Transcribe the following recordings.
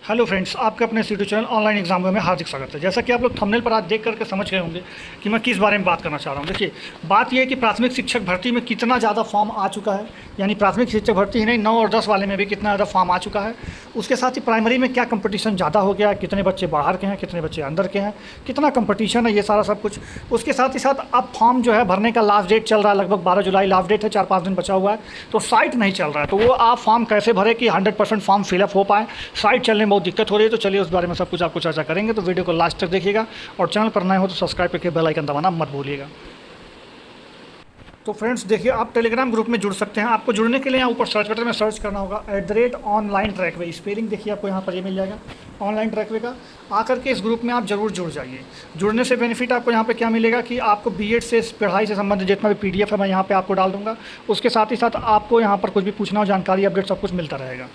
Hello friends, आपके अपने YouTube channel online exam में हार्दिक स्वागत है। जैसा कि आप लोग थंबनेल पर आज देख करके समझ गए होंगे कि मैं किस बारे में बात करना चाह रहा हूँ। देखिए, बात यह है कि प्राथमिक शिक्षक भर्ती में कितना ज़्यादा फॉर्म आ चुका है, यानी प्राथमिक शिक्षक भर्ती ही नहीं 9 और 10 वाले में भी कितना ज़्यादा फॉर्म आ चुका है। उसके साथ ही प्राइमरी में क्या कंपटीशन ज़्यादा हो गया है, कितने बच्चे बाहर के हैं, कितने बच्चे अंदर के हैं, कितना कंपटीशन है, ये सारा सब कुछ। उसके साथ ही साथ अब फॉर्म जो है भरने का लास्ट डेट चल रहा है, लगभग 12 जुलाई लास्ट डेट है, 4-5 दिन बचा हुआ है। तो साइट नहीं चल रहा है, तो वो आप फॉर्म कैसे भरें कि 100% फॉर्म फिलअप हो पाए। साइट चलने में बहुत दिक्कत हो रही है, तो चलिए उस बारे में सब कुछ आपको चर्चा करेंगे। तो वीडियो को लास्ट तक देखिएगा और चैनल पर नए हो तो सब्सक्राइब करके बेल आइकन दबाना मत भूलिएगा। तो फ्रेंड्स देखिए, आप टेलीग्राम ग्रुप में जुड़ सकते हैं। आपको जुड़ने के लिए यहाँ ऊपर सर्च बटन में सर्च करना होगा @ऑनलाइन ट्रैकवे। स्पेलिंग देखिए आपको यहाँ पर ये मिल जाएगा ऑनलाइन ट्रैकवे का। आकर के इस ग्रुप में आप जरूर जुड़ जाइए। जुड़ने से बेनिफिट आपको यहाँ पे क्या मिलेगा कि आपको बीएड से पढ़ाई से संबंधित जितना भी पीडीएफ है मैं यहाँ पे आपको डाल दूँगा। उसके साथ ही साथ आपको यहाँ पर कुछ भी पूछना हो, जानकारी अपडेट सब कुछ मिलता रहेगा।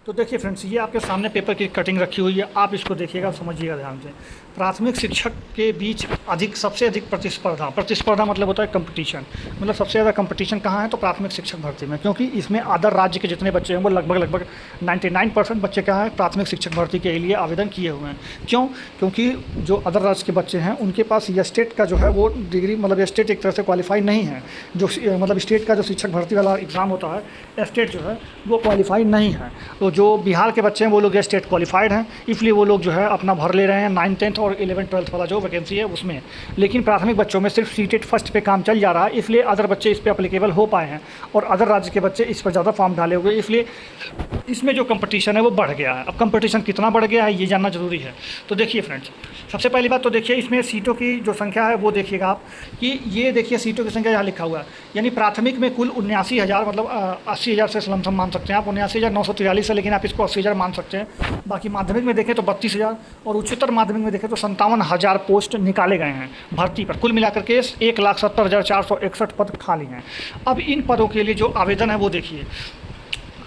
तो देखिए फ्रेंड्स, ये आपके सामने पेपर की कटिंग रखी हुई है, आप इसको देखिएगा, समझिएगा ध्यान से। प्राथमिक शिक्षक के बीच सबसे अधिक प्रतिस्पर्धा मतलब होता है कंपटीशन। मतलब सबसे ज़्यादा कंपटीशन कहाँ है, तो प्राथमिक शिक्षक भर्ती में, क्योंकि इसमें अदर राज्य के जितने बच्चे हैं वो लगभग 99% बच्चे क्या है प्राथमिक शिक्षक भर्ती के लिए आवेदन किए हुए हैं। क्यों? क्योंकि जो अदर राज्य के बच्चे हैं उनके पास ये स्टेट का जो है वो डिग्री, मतलब स्टेट एक तरह से क्वालिफाई नहीं है। जो मतलब स्टेट का जो शिक्षक भर्ती वाला एग्ज़ाम होता है, स्टेट जो है वो क्वालिफाई नहीं है। तो जो बिहार के बच्चे हैं वो लोग स्टेट क्वालिफाइड हैं, इसलिए वो लोग जो है अपना भर ले रहे हैं 9th 10th और 11th 12th वाला जो वैकेंसी है उसमें। लेकिन प्राथमिक बच्चों में सिर्फ सीटेट फर्स्ट पे काम चल जा रहा है, इसलिए अदर बच्चे इस पे अप्लीकेबल हो पाए हैं और अदर राज्य के बच्चे इस पर ज़्यादा फॉर्म डाले हुए, इसलिए इसमें जो कंपटीशन है वो बढ़ गया है। अब कंपटीशन कितना बढ़ गया है ये जानना जरूरी है। तो देखिए फ्रेंड्स, सबसे पहली बात तो देखिए इसमें सीटों की जो संख्या है वो देखिएगा आप कि ये देखिए सीटों की संख्या यहाँ लिखा हुआ है, यानी प्राथमिक में कुल 79,000, मतलब 80,000 से लमसम मान सकते हैं आप, 79,943 है, लेकिन आप इसको 80,000 मान सकते हैं। बाकी माध्यमिक में देखें तो 32,000 और उच्चतर माध्यमिक में देखें तो 57,000 पोस्ट निकाले गए हैं भर्ती पर। कुल मिलाकर के 1,70,461 पद खाली हैं। अब इन पदों के लिए जो आवेदन है वो देखिए।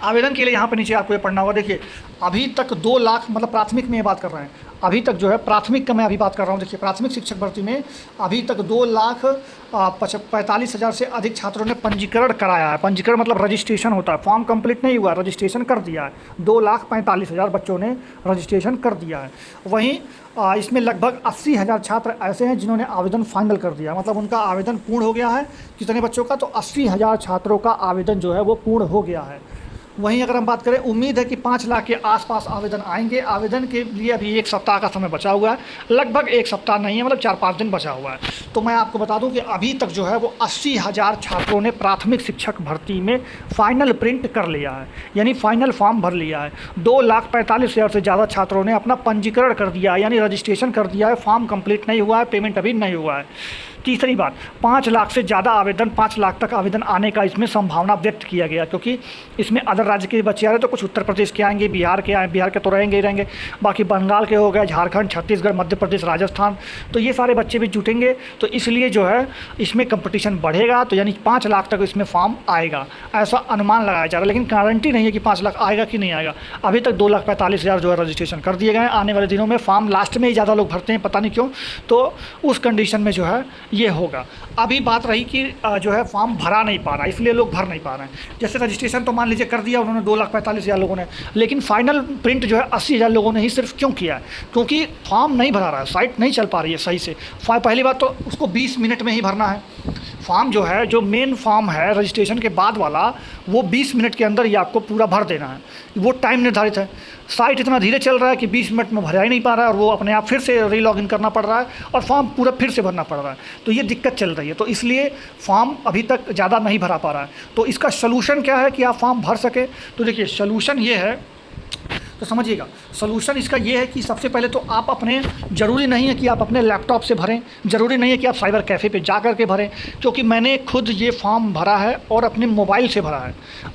आवेदन के लिए यहाँ पर नीचे आपको ये पढ़ना होगा। देखिए, अभी तक 2 लाख, मतलब प्राथमिक में ये बात कर रहे हैं, अभी तक जो है प्राथमिक का मैं अभी बात कर रहा हूँ। देखिए, प्राथमिक शिक्षक भर्ती में अभी तक 2,45,000 से अधिक छात्रों ने पंजीकरण कराया है। पंजीकरण मतलब रजिस्ट्रेशन होता है, फॉर्म कंप्लीट नहीं हुआ, रजिस्ट्रेशन कर दिया है। 2,45,000 बच्चों ने रजिस्ट्रेशन कर दिया है। वहीं इसमें लगभग 80,000 छात्र ऐसे हैं जिन्होंने आवेदन फाइनल कर दिया, मतलब उनका आवेदन पूर्ण हो गया है। कितने बच्चों का? तो 80,000 छात्रों का आवेदन जो है वो पूर्ण हो गया है। वहीं अगर हम बात करें, उम्मीद है कि 5 लाख के आसपास आवेदन आएंगे। आवेदन के लिए अभी 1 सप्ताह का समय बचा हुआ है, लगभग 1 सप्ताह नहीं है, मतलब 4-5 दिन बचा हुआ है। तो मैं आपको बता दूं कि अभी तक जो है वो 80,000 छात्रों ने प्राथमिक शिक्षक भर्ती में फाइनल प्रिंट कर लिया है, यानी फाइनल फॉर्म भर लिया है। 2,45,000 से ज़्यादा छात्रों ने अपना पंजीकरण कर दिया है, यानी रजिस्ट्रेशन कर दिया है। फॉर्म कंप्लीट नहीं हुआ है, पेमेंट अभी नहीं हुआ है। तीसरी बात, 5 लाख से ज़्यादा आवेदन, 5 लाख तक आवेदन आने का इसमें संभावना व्यक्त किया गया, क्योंकि इसमें अदर राज्य के बच्चे आ रहे हैं। तो कुछ उत्तर प्रदेश के आएंगे, बिहार के बिहार के तो रहेंगे ही रहेंगे, बाकी बंगाल के हो गए, झारखंड, छत्तीसगढ़, मध्य प्रदेश, राजस्थान, तो ये सारे बच्चे भी जुटेंगे। तो इसलिए जो है इसमें कंपटीशन बढ़ेगा, तो यानी 5 लाख तक इसमें फॉर्म आएगा, ऐसा अनुमान लगाया जा रहा है। लेकिन गारंटी नहीं है कि 5 लाख आएगा कि नहीं आएगा। अभी तक 2,45,000 जो है रजिस्ट्रेशन कर दिए गए हैं। आने वाले दिनों में फॉर्म लास्ट में ही ज़्यादा लोग भरते हैं, पता नहीं क्यों, तो उस कंडीशन में जो है ये होगा। अभी बात रही कि जो है फॉर्म भरा नहीं पा रहा, इसलिए लोग भर नहीं पा रहे हैं। जैसे रजिस्ट्रेशन तो मान लीजिए कर दिया उन्होंने 2,45,000 लोगों ने, लेकिन फाइनल प्रिंट जो है 80,000 लोगों ने ही सिर्फ क्यों किया है? क्योंकि फॉर्म नहीं भरा रहा है, साइट नहीं चल पा रही है सही से। पहली बात तो उसको 20 मिनट में ही भरना है। फॉर्म जो है, जो मेन फॉर्म है रजिस्ट्रेशन के बाद वाला, वो 20 मिनट के अंदर ही आपको पूरा भर देना है, वो टाइम निर्धारित है। साइट इतना धीरे चल रहा है कि 20 मिनट में भरा ही नहीं पा रहा है, और वो अपने आप फिर से रीलॉगिन करना पड़ रहा है और फॉर्म पूरा फिर से भरना पड़ रहा है। तो ये दिक्कत चल रही है, तो इसलिए फॉर्म अभी तक ज़्यादा नहीं भरा पा रहा है। तो इसका सलूशन क्या है कि आप फॉर्म भर सके? तो देखिए, सलूशन ये है, तो समझिएगा, सलूशन इसका ये है कि सबसे पहले तो आप अपने, ज़रूरी नहीं है कि आप अपने लैपटॉप से भरें, ज़रूरी नहीं है कि आप साइबर कैफ़े पे जा कर के भरें, क्योंकि मैंने खुद ये फॉर्म भरा है और अपने मोबाइल से भरा है।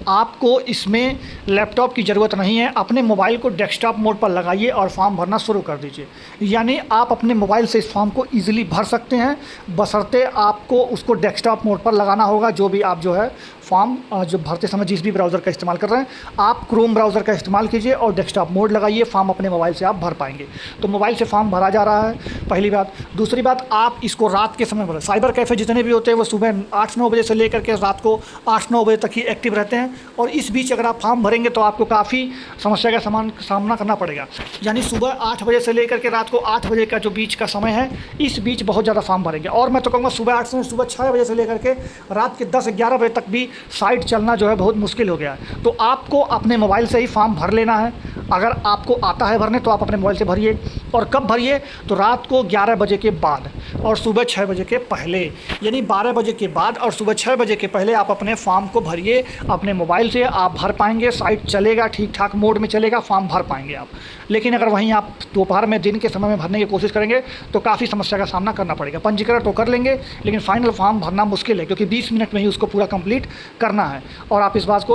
आपको इसमें लैपटॉप की ज़रूरत नहीं है, अपने मोबाइल को डेस्कटॉप मोड पर लगाइए और फॉर्म भरना शुरू कर दीजिए। यानी आप अपने मोबाइल से इस फॉर्म को ईजिली भर सकते हैं, बशर्ते आपको उसको डेस्कटॉप मोड पर लगाना होगा, जो भी आप जो है फॉर्म जो भरते समय जिस भी ब्राउज़र का इस्तेमाल कर रहे हैं, आप क्रोम ब्राउज़र का इस्तेमाल कीजिए और डेस्कटॉप मोड लगाइए, फॉर्म अपने मोबाइल से आप भर पाएंगे। तो मोबाइल से फॉर्म भरा जा रहा है, पहली बात। दूसरी बात, आप इसको रात के समय भरें। साइबर कैफ़े जितने भी होते हैं वो सुबह 8-9 बजे से लेकर के रात को 8-9 बजे तक ही एक्टिव रहते हैं, और इस बीच अगर आप फॉर्म भरेंगे तो आपको काफ़ी समस्या का सामना करना पड़ेगा। यानी सुबह 8 बजे से लेकर के रात को 8 बजे का जो बीच का समय है, इस बीच बहुत ज़्यादा फॉर्म भरेंगे। और मैं तो कहूँगा सुबह 8 से सुबह 6 बजे से लेकर के रात के 10-11 बजे तक भी साइट चलना जो है बहुत मुश्किल हो गया है। तो आपको अपने मोबाइल से ही फॉर्म भर लेना है। अगर आपको आता है भरने तो आप अपने मोबाइल से भरिए, और कब भरिए तो रात को 11 बजे के बाद और सुबह 6 बजे के पहले, यानी 12 बजे के बाद और सुबह 6 बजे के पहले आप अपने फॉर्म को भरिए अपने मोबाइल से। आप भर पाएंगे, साइट चलेगा, ठीक ठाक मोड में चलेगा, फॉर्म भर पाएंगे आप। लेकिन अगर वहीं आप दोपहर में दिन के समय में भरने की कोशिश करेंगे तो काफ़ी समस्या का सामना करना पड़ेगा। पंजीकरण तो कर लेंगे लेकिन फाइनल फॉर्म भरना मुश्किल है, क्योंकि 20 मिनट में ही उसको पूरा कंप्लीट करना है। और आप इस बात को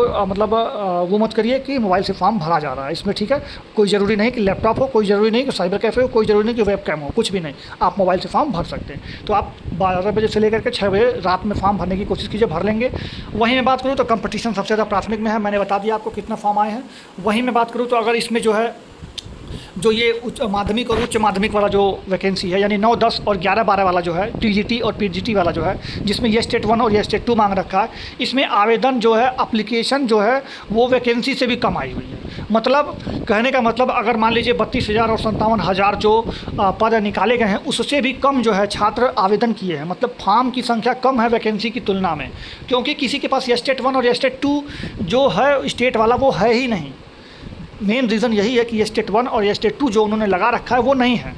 वो मत करिए कि मोबाइल से फॉर्म भरा जा रहा है, इसमें ठीक है, कोई ज़रूरी नहीं कि लैपटॉप हो, कोई ज़रूरी नहीं कि साइबर कैफ़े हो, कोई ज़रूरी नहीं कि वेब कैम हो, कुछ भी नहीं, आप मोबाइल से फॉर्म भर सकते हैं। तो आप 12 बजे से लेकर के 6 बजे रात में फॉर्म भरने की कोशिश कीजिए, भर लेंगे। वहीं मैं बात करूँ तो कंपटीशन सबसे ज़्यादा प्राथमिक में है, मैंने बता दिया आपको कितना फॉर्म आए हैं। वहीं मैं बात करूँ तो अगर इसमें जो है जो ये उच्च माध्यमिक और उच्च माध्यमिक वाला जो वैकेंसी है, यानी 9, 10 और 11, 12 वाला जो है, टीजीटी और पीजीटी वाला जो है, जिसमें ये स्टेट 1 और ये स्टेट 2 मांग रखा है, इसमें आवेदन जो है, एप्लीकेशन जो है वो वैकेंसी से भी कम आई हुई है। मतलब कहने का मतलब, अगर मान लीजिए 32,000 और 57,000 जो पद निकाले गए हैं, उससे भी कम जो है छात्र आवेदन किए हैं। मतलब फॉर्म की संख्या कम है वैकेंसी की तुलना में, क्योंकि किसी के पास ये स्टेट 1 और ये स्टेट 2 जो है स्टेट वाला वो है ही नहीं। मेन रीज़न यही है कि ये स्टेट 1 और ये स्टेट 2 जो उन्होंने लगा रखा है वो नहीं है।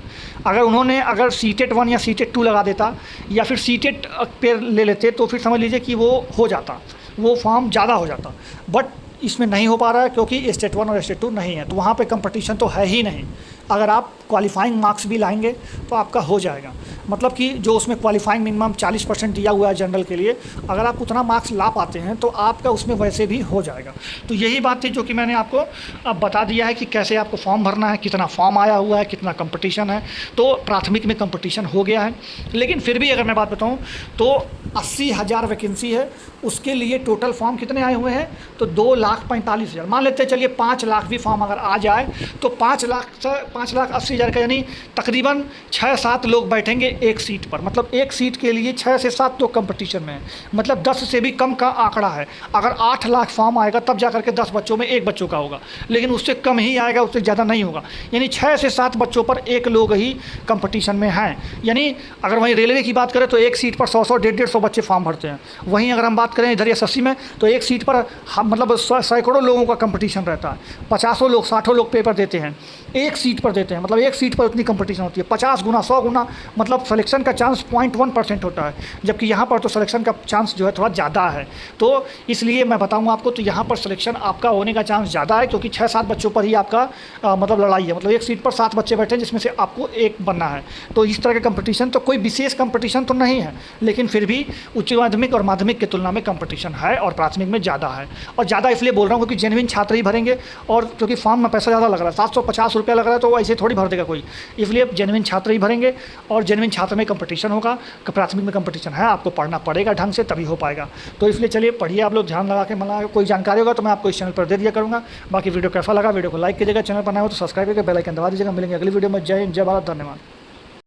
अगर सीटेट 1 या सीटेट 2 लगा देता या फिर सीटेट पे ले लेते तो फिर समझ लीजिए कि वो हो जाता, वो फॉर्म ज़्यादा हो जाता। बट इसमें नहीं हो पा रहा है क्योंकि स्टेट 1 और स्टेट 2 नहीं है, तो वहाँ पे कंपटीशन तो है ही नहीं। अगर आप क्वालिफाइंग मार्क्स भी लाएंगे तो आपका हो जाएगा। मतलब कि जो उसमें क्वालिफाइंग मिनिमम 40% दिया हुआ है जनरल के लिए, अगर आप उतना मार्क्स ला पाते हैं तो आपका उसमें वैसे भी हो जाएगा। तो यही बात थी जो कि मैंने आपको अब बता दिया है कि कैसे आपको फॉर्म भरना है, कितना फॉर्म आया हुआ है, कितना कंपटीशन है। तो प्राथमिक में कंपटीशन हो गया है, लेकिन फिर भी अगर मैं बात बताऊँ तो 80,000 वैकेंसी है, उसके लिए टोटल फॉर्म कितने आए हुए हैं तो 2,45,000। मान लेते हैं चलिए 5 लाख भी फॉर्म अगर आ जाए तो 5,80,000 का, यानी तकरीबन 6-7 लोग बैठेंगे एक सीट पर। मतलब एक सीट के लिए 6 से 7 लोग कंपटीशन में हैं। मतलब 10 से भी कम का आंकड़ा है। अगर 8 लाख फॉर्म आएगा तब जा करके 10 बच्चों में एक बच्चों का होगा, लेकिन उससे कम ही आएगा, उससे ज़्यादा नहीं होगा। यानी 6 से 7 बच्चों पर एक लोग ही कंपटीशन में हैं। यानी अगर वहीं रेलवे की बात करें तो एक सीट पर 100-100, 150-150 बच्चे फॉर्म भरते हैं। वहीं अगर हम बात करें इधर एसएससी में तो एक सीट पर मतलब सैकड़ों लोगों का कंपटीशन रहता है। 50 लोग 60 लोग पेपर देते हैं, एक सीट पर देते हैं। मतलब एक सीट पर उतनी कंपटीशन होती है, 50 गुना 100 गुना, मतलब सिलेक्शन का चांस 0.1% होता है, जबकि यहाँ पर तो सिलेक्शन का चांस जो है थोड़ा ज़्यादा है। तो इसलिए मैं बताऊँगा आपको, तो यहाँ पर सिलेक्शन आपका होने का चांस ज़्यादा है, क्योंकि 6-7 बच्चों पर ही आपका मतलब लड़ाई है। मतलब एक सीट पर 7 बच्चे बैठे हैं जिसमें से आपको एक बनना है। तो इस तरह का कंपटीशन, तो कोई विशेष कंपटीशन तो नहीं है, लेकिन फिर भी उच्च माध्यमिक और माध्यमिक की तुलना में कंपटीशन है और प्राथमिक में ज़्यादा है। और ज़्यादा इसलिए बोल रहा हूँ क्योंकि जेन्युइन छात्र ही भरेंगे, और क्योंकि फॉर्म में पैसा ज़्यादा लग रहा है, 750 रुपया लग रहा है, तो ऐसे थोड़ी भर देगा कोई। इसलिए जेन्युइन छात्र ही भरेंगे और जेन्युइन छात्र में कंपटीशन होगा। प्राथमिक में कंपटीशन है, आपको पढ़ना पड़ेगा ढंग से, तभी हो पाएगा। तो इसलिए चलिए पढ़िए आप लोग, ध्यान लगा के। मतलब कोई जानकारी होगा तो मैं आपको इस चैनल पर दे दिया करूँगा। बाकी वीडियो कैसा लगा, वीडियो को लाइक कीजिएगा, चैनल पर नया हो तो सब्सक्राइब करके बेल आइकन दबा दीजिएगा। मिलेंगे अगली वीडियो में। जय हिंद, जय भारत, धन्यवाद।